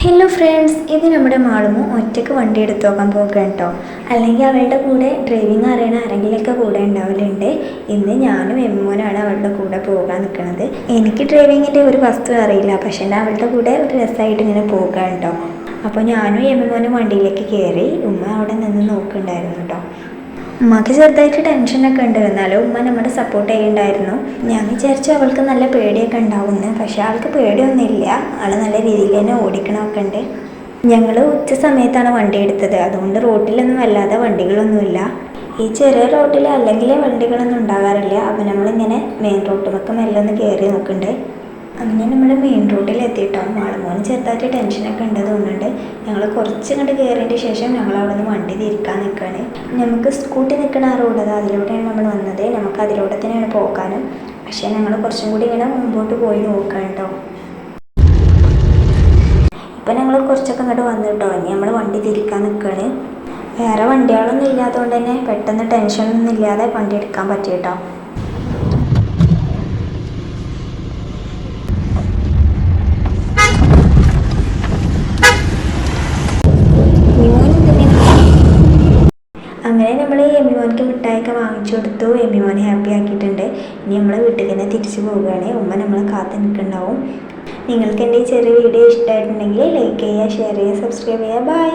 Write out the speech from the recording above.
Hello friends, ഇത് നമ്മുടെ മാളുമോ ഒറ്റയ്ക്ക് വണ്ടി എടുത്ത് നോക്കാൻ പോകുക കേട്ടോ. അല്ലെങ്കിൽ അവളുടെ കൂടെ ഡ്രൈവിംഗ് അറിയണ ആരെങ്കിലുമൊക്കെ കൂടെ ഉണ്ടാവലുണ്ട്. ഇന്ന് ഞാനും എമ്മോനാണ് അവളുടെ കൂടെ പോകാൻ നിൽക്കുന്നത്. എനിക്ക് ഡ്രൈവിങ്ങിൻ്റെ ഒരു വസ്തു അറിയില്ല, പക്ഷേ അവളുടെ കൂടെ ഒരു രസമായിട്ട് ഇങ്ങനെ പോകുക കേട്ടോ. അപ്പോൾ ഞാനും എമ്മോനും വണ്ടിയിലേക്ക് കയറി. ഉമ്മ അവിടെ നിന്ന് നോക്കുന്നുണ്ടായിരുന്നു കേട്ടോ. ഉമ്മക്ക് ചെറുതായിട്ട് ടെൻഷനൊക്കെ ഉണ്ട്, എന്നാലും ഉമ്മ നമ്മുടെ സപ്പോർട്ട് ചെയ്യുന്നുണ്ടായിരുന്നു. ഞാൻ വിചാരിച്ചു അവൾക്ക് നല്ല പേടിയൊക്കെ ഉണ്ടാവുമെന്ന്, പക്ഷേ ആൾക്ക് പേടിയൊന്നുമില്ല. ആൾ നല്ല രീതിയിൽ തന്നെ ഓടിക്കണമൊക്കെ ഉണ്ട്. ഞങ്ങൾ ഉച്ച സമയത്താണ് വണ്ടി എടുത്തത്, അതുകൊണ്ട് റോട്ടിലൊന്നും വല്ലാതെ വണ്ടികളൊന്നുമില്ല. ഈ ചെറിയ റോട്ടിൽ അല്ലെങ്കിൽ വണ്ടികളൊന്നും ഉണ്ടാകാറില്ല. അപ്പോൾ നമ്മളിങ്ങനെ മെയിൻ റോട്ടുമൊക്കെ മെല്ലെ ഒന്ന് കയറി നോക്കുന്നുണ്ട്. അങ്ങനെ നമ്മൾ മെയിൻ റോഡിൽ എത്തിയിട്ടോ. മാളുമോന് ചെറുതായിട്ട് ടെൻഷനൊക്കെ ഉണ്ട് തോന്നുന്നുണ്ട്. ഞങ്ങൾ കുറച്ച് കണ്ട് കയറിയതിൻ്റെ ശേഷം ഞങ്ങൾ അവിടെ നിന്ന് വണ്ടി തിരിക്കാൻ നിൽക്കുകയാണ്. നമുക്ക് സ്കൂട്ടി നിൽക്കുന്ന ആ റോഡ്, അതിലൂടെയാണ് നമ്മൾ വന്നത്. നമുക്ക് അതിലൂടെ തന്നെയാണ് പോകാനും, പക്ഷേ ഞങ്ങൾ കുറച്ചും കൂടി ഇങ്ങനെ മുമ്പോട്ട് പോയി നോക്കാം കേട്ടോ. ഇപ്പം ഞങ്ങൾ കുറച്ചൊക്കെ അങ്ങോട്ട് വന്നു കേട്ടോ. ഇനി നമ്മൾ വണ്ടി തിരിക്കാൻ നിൽക്കുകയാണ്. വേറെ വണ്ടികളൊന്നും ഇല്ലാത്തതുകൊണ്ട് തന്നെ പെട്ടെന്ന് ടെൻഷനൊന്നും ഇല്ലാതെ വണ്ടി എടുക്കാൻ പറ്റി കേട്ടോ. അങ്ങനെ നമ്മൾ എമ്മിമോനിക്ക് മിഠായിയൊക്കെ വാങ്ങിച്ചു കൊടുത്തു. എമ്മിമോനെ ഹാപ്പി ആക്കിയിട്ടുണ്ട്. ഇനി നമ്മൾ വീട്ടിൽ തന്നെ തിരിച്ചു പോവുകയാണ്. ഉമ്മ നമ്മളെ കാത്ത് നിൽക്കുന്നുണ്ടാവും. നിങ്ങൾക്ക് എൻ്റെ ഈ ചെറിയ വീഡിയോ ഇഷ്ടമായിട്ടുണ്ടെങ്കിൽ ലൈക്ക് ചെയ്യുക, ഷെയർ ചെയ്യുക, സബ്സ്ക്രൈബ് ചെയ്യുക. ബൈ.